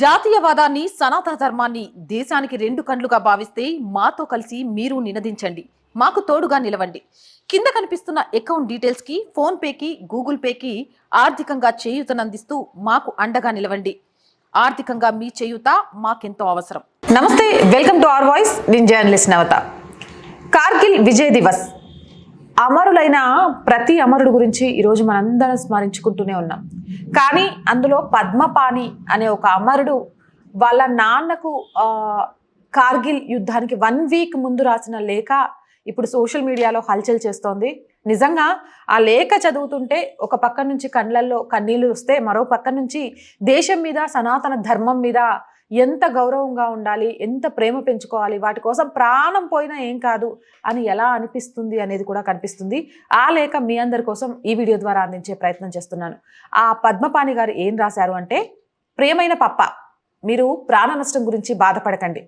జాతీయవాదాన్ని సనాతన ధర్మాన్ని దేశానికి రెండు కండ్లుగా భావిస్తే మాతో కలిసి మీరు నినదించండి. మాకు తోడుగా నిలవండి. కింద కనిపిస్తున్న అకౌంట్ డీటెయిల్స్ కి ఫోన్ పేకి గూగుల్ పేకి ఆర్థికంగా చేయూతనందిస్తూ మాకు అండగా నిలవండి. ఆర్థికంగా మీ చేయూత మాకెంతో అవసరం. నమస్తే, వెల్కమ్ టు అవర్ వాయిస్. నేను జర్నలిస్ట్ నవత. కార్గిల్ విజయ్ దివస్. అమరులైన ప్రతి అమరుడు గురించి ఈరోజు మనందరం స్మరించుకుంటూనే ఉన్నాం. కానీ అందులో పద్మపాణి అనే ఒక అమరుడు వాళ్ళ నాన్నకు కార్గిల్ యుద్ధానికి 1 వీక్ ముందు రాసిన లేఖ ఇప్పుడు సోషల్ మీడియాలో హల్చల్ చేస్తోంది. నిజంగా ఆ లేఖ చదువుతుంటే ఒక పక్క నుంచి కళ్ళల్లో కన్నీళ్లు వస్తే, మరో పక్క నుంచి దేశం మీద, సనాతన ధర్మం మీద ఎంత గౌరవంగా ఉండాలి, ఎంత ప్రేమ పెంచుకోవాలి, వాటి కోసం ప్రాణం పోయినా ఏం కాదు అని ఎలా అనిపిస్తుంది అనేది కూడా కనిపిస్తుంది. ఆ లేఖ మీ అందరి కోసం ఈ వీడియో ద్వారా అందించే ప్రయత్నం చేస్తున్నాను. ఆ పద్మపాణి గారు ఏం రాశారు అంటే, ప్రియమైన పప్ప, మీరు ప్రాణ నష్టం గురించి బాధపడకండి.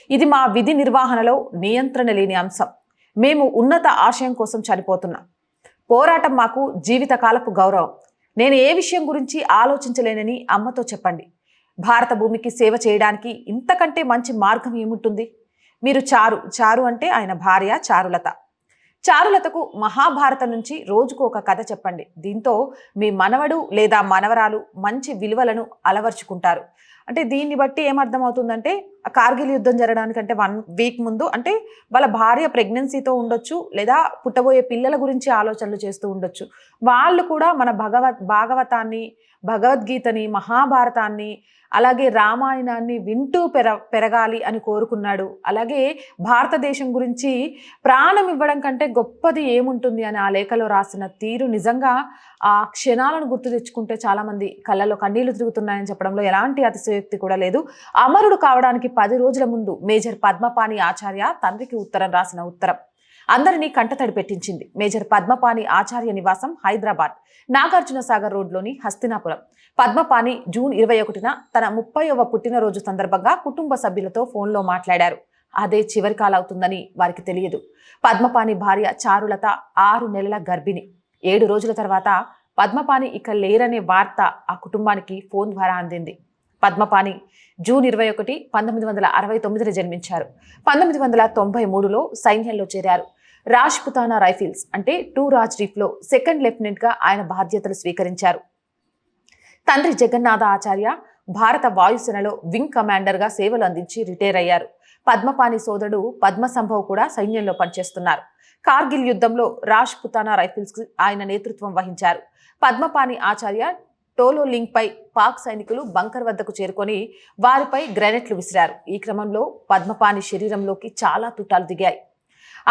ఇది మా విధి నిర్వహణలో నియంత్రణ లేని అంశం. మేము ఉన్నత ఆశయం కోసం చనిపోతున్నాం. పోరాటం మాకు జీవితకాలపు గౌరవం. నేను ఏ విషయం గురించి ఆలోచించలేనని అమ్మతో చెప్పండి. భారత భూమికి సేవ చేయడానికి ఇంతకంటే మంచి మార్గం ఏముంటుంది? మీరు చారు అంటే ఆయన భార్య చారులతకు మహాభారతం నుంచి రోజుకు ఒక కథ చెప్పండి. దీంతో మీ మనవడు లేదా మనవరాలు మంచి విలువలను అలవర్చుకుంటారు. అంటే దీన్ని బట్టి ఏమర్థమవుతుందంటే, కార్గిల్ యుద్ధం జరగడానికంటే 1 వీక్ ముందు, అంటే వాళ్ళ భార్య ప్రెగ్నెన్సీతో ఉండొచ్చు, లేదా పుట్టబోయే పిల్లల గురించి ఆలోచనలు చేస్తూ ఉండొచ్చు. వాళ్ళు కూడా మన భాగవతాన్ని, భగవద్గీతని, మహాభారతాన్ని, అలాగే రామాయణాన్ని వింటూ పెరగాలి అని కోరుకున్నాడు. అలాగే భారతదేశం గురించి ప్రాణం ఇవ్వడం కంటే గొప్పది ఏముంటుంది అని ఆ లేఖలో రాసిన తీరు నిజంగా ఆ క్షణాలను గుర్తు తెచ్చుకుంటే చాలామంది కళ్ళలో కన్నీళ్లు తిరుగుతున్నాయని చెప్పడంలో ఎలాంటి అతిశయోక్తి కూడా లేదు. అమరుడు కావడానికి 10 రోజుల ముందు మేజర్ పద్మపాణి ఆచార్య తండ్రికి రాసిన ఉత్తరం అందరినీ కంటతడి పెట్టించింది. మేజర్ పద్మపాణి ఆచార్య నివాసం హైదరాబాద్ నాగార్జున సాగర్ రోడ్లోని హస్తినాపురం. పద్మపాణి జూన్ 21న తన 30వ పుట్టినరోజు సందర్భంగా కుటుంబ సభ్యులతో ఫోన్లో మాట్లాడారు. అదే చివరి కాలవుతుందని వారికి తెలియదు. పద్మపాణి భార్య చారులత 6 నెలల గర్భిణి. 7 రోజుల తర్వాత పద్మపాణి ఇక లేరనే వార్త ఆ కుటుంబానికి ఫోన్ ద్వారా అందింది. పద్మపాణి జూన్ 21, 1969 జన్మించారు. 1993లో సైన్యంలో చేరారు. రాజ్పుతానా రైఫిల్స్ అంటే 2 రాజ్రీఫ్లో సెకండ్ లెఫ్టినెంట్గా ఆయన బాధ్యతలు స్వీకరించారు. తండ్రి జగన్నాథ ఆచార్య భారత వాయుసేనలో వింగ్ కమాండర్గా సేవలు అందించి రిటైర్ అయ్యారు. పద్మపాణి సోదరుడు పద్మసంభవ్ కూడా సైన్యంలో పనిచేస్తున్నారు. కార్గిల్ యుద్ధంలో రాజ్పుతానా రైఫిల్స్ ఆయన నేతృత్వం వహించారు. పద్మపాణి ఆచార్య టోలో లింక్ పై పాక్ సైనికులు బంకర్ వద్దకు చేరుకొని వారిపై గ్రెనేట్లు విసిరారు. ఈ క్రమంలో పద్మపాణి శరీరంలోకి చాలా తుటాలు దిగాయి.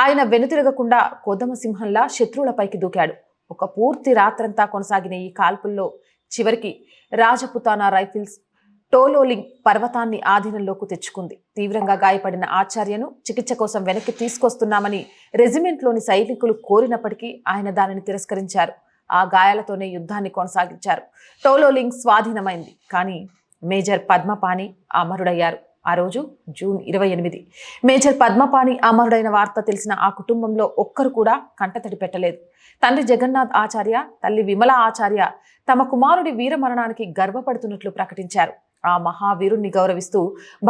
ఆయన వెనుతిరగకుండా కొదమ సింహంలా శత్రువులపైకి దూకాడు. ఒక పూర్తి రాత్రంతా కొనసాగిన ఈ కాల్పుల్లో చివరికి రాజపుతానా రైఫిల్స్ టోలోలింగ్ పర్వతాన్ని ఆధీనంలోకి తెచ్చుకుంది. తీవ్రంగా గాయపడిన ఆచార్యను చికిత్స కోసం వెనక్కి తీసుకొస్తున్నామని రెజిమెంట్లోని సైనికులు కోరినప్పటికీ ఆయన దానిని తిరస్కరించారు. ఆ గాయాలతోనే యుద్ధాన్ని కొనసాగించారు. టోలోలింగ్ స్వాధీనమైంది. కానీ మేజర్ పద్మపాణి అమరుడయ్యారు. ఆ రోజు జూన్ 28. మేజర్ పద్మపాణి అమరుడైన వార్త తెలిసిన ఆ కుటుంబంలో ఒక్కరు కూడా కంటతడి పెట్టలేదు. తండ్రి జగన్నాథ్ ఆచార్య, తల్లి విమల ఆచార్య తమ కుమారుడి వీరమరణానికి గర్వపడుతున్నట్లు ప్రకటించారు. ఆ మహావీరుణ్ణి గౌరవిస్తూ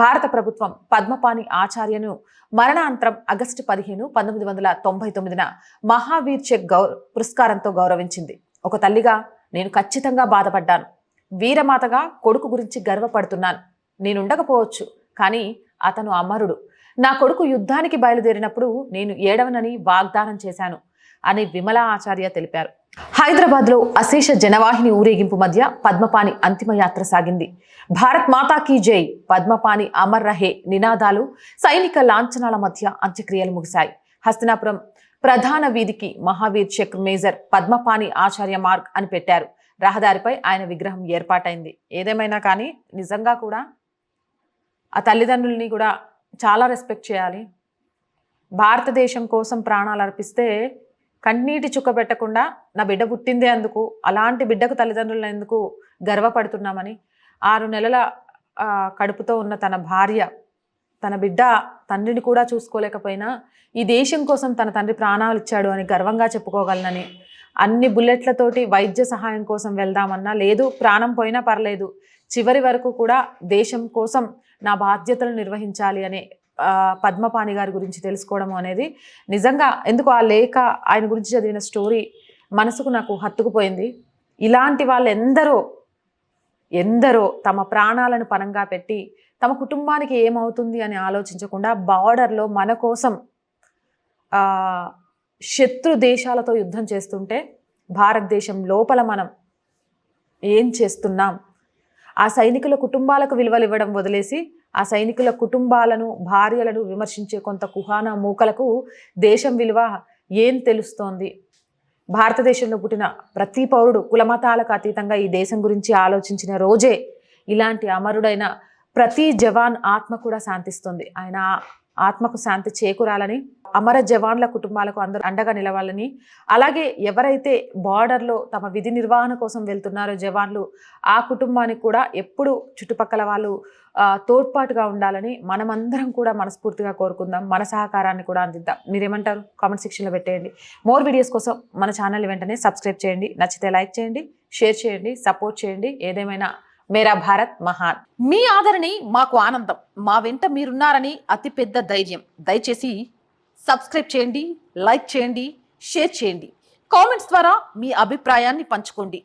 భారత ప్రభుత్వం పద్మపాణి ఆచార్యను మరణాంతరం ఆగస్టు 15, 1999న మహావీర్ చెక్ పురస్కారంతో గౌరవించింది. ఒక తల్లిగా నేను ఖచ్చితంగా బాధపడ్డాను. వీరమాతగా కొడుకు గురించి గర్వపడుతున్నాను. నేనుండకపోవచ్చు, కానీ అతను అమరుడు. నా కొడుకు యుద్ధానికి బయలుదేరినప్పుడు నేను ఏడవనని వాగ్దానం చేశాను అని విమలా ఆచార్య తెలిపారు. హైదరాబాద్లో అశేష జనవాహిని ఊరేగింపు మధ్య పద్మపాణి అంతిమయాత్ర సాగింది. భారత్ మాతా కీ జై, పద్మపాణి అమర్ రహే నినాదాలు, సైనిక లాంఛనాల మధ్య అంత్యక్రియలు ముగిశాయి. హస్తినాపురం ప్రధాన వీధికి మహావీర్ చక్ మేజర్ పద్మపాణి ఆచార్య మార్గ్ అని పెట్టారు. రహదారిపై ఆయన విగ్రహం ఏర్పాటైంది. ఏదేమైనా కానీ నిజంగా కూడా ఆ తల్లిదండ్రుల్ని కూడా చాలా రెస్పెక్ట్ చేయాలి. భారతదేశం కోసం ప్రాణాలు అర్పిస్తే కన్నీటి చుక్క పెట్టకుండా నా బిడ్డ పుట్టిందే అందుకు, అలాంటి బిడ్డకు తల్లిదండ్రులు ఎందుకు గర్వపడుతున్నామని 6 నెలల కడుపుతో ఉన్న తన భార్య, తన బిడ్డ తండ్రిని కూడా చూసుకోలేకపోయినా ఈ దేశం కోసం తన తండ్రి ప్రాణాలు ఇచ్చాడు అని గర్వంగా చెప్పుకోగలనని, అన్ని బుల్లెట్లతోటి వైద్య సహాయం కోసం వెళ్దామన్నా లేదు, ప్రాణం పోయినా పర్లేదు, చివరి వరకు కూడా దేశం కోసం నా బాధ్యతలు నిర్వహించాలి అనే పద్మపాణి గారి గురించి తెలుసుకోవడం అనేది నిజంగా ఎందుకు ఆ లేఖ ఆయన గురించి చదివిన స్టోరీ మనసుకు నాకు హత్తుకుపోయింది. ఇలాంటి వాళ్ళు ఎందరో తమ ప్రాణాలను పణంగా పెట్టి తమ కుటుంబానికి ఏమవుతుంది అని ఆలోచించకుండా బార్డర్లో మన కోసం శత్రు దేశాలతో యుద్ధం చేస్తుంటే భారతదేశం లోపల మనం ఏం చేస్తున్నాం? ఆ సైనికుల కుటుంబాలకు విలువలు ఇవ్వడం వదిలేసి ఆ సైనికుల కుటుంబాలను, భార్యలను విమర్శించే కొంత కుహానా మూకలకు దేశం విలువ ఏం తెలుస్తోంది? భారతదేశంలో పుట్టిన ప్రతి పౌరుడు కులమతాలకు అతీతంగా ఈ దేశం గురించి ఆలోచించిన రోజే ఇలాంటి అమరుడైన ప్రతి జవాన్ ఆత్మ కూడా శాంతిస్తుంది. ఆయన ఆత్మకు శాంతి చేకూరాలని, అమర జవాన్ల కుటుంబాలకు అందరూ అండగా నిలవాలని, అలాగే ఎవరైతే బార్డర్లో తమ విధి నిర్వహణ కోసం వెళ్తున్నారో జవాన్లు, ఆ కుటుంబానికి కూడా ఎప్పుడు చుట్టుపక్కల వాళ్ళు తోడ్పాటుగా ఉండాలని మనమందరం కూడా మనస్ఫూర్తిగా కోరుకుందాం. మన సహకారాన్ని కూడా అందిద్దాం. మీరేమంటారు? కామెంట్ సెక్షన్లో పెట్టేయండి. మోర్ వీడియోస్ కోసం మన ఛానల్ వెంటనే సబ్స్క్రైబ్ చేయండి. నచ్చితే లైక్ చేయండి, షేర్ చేయండి, సపోర్ట్ చేయండి. ఏదేమైనా మేరా భారత్ మహాన్. మీ ఆదరణి మాకు ఆనందం. మా వెంట మీరున్నారని అతిపెద్ద ధైర్యం. దయచేసి సబ్స్క్రైబ్ చేయండి, లైక్ చేయండి, షేర్ చేయండి. కామెంట్స్ ద్వారా మీ అభిప్రాయాన్ని పంచుకోండి.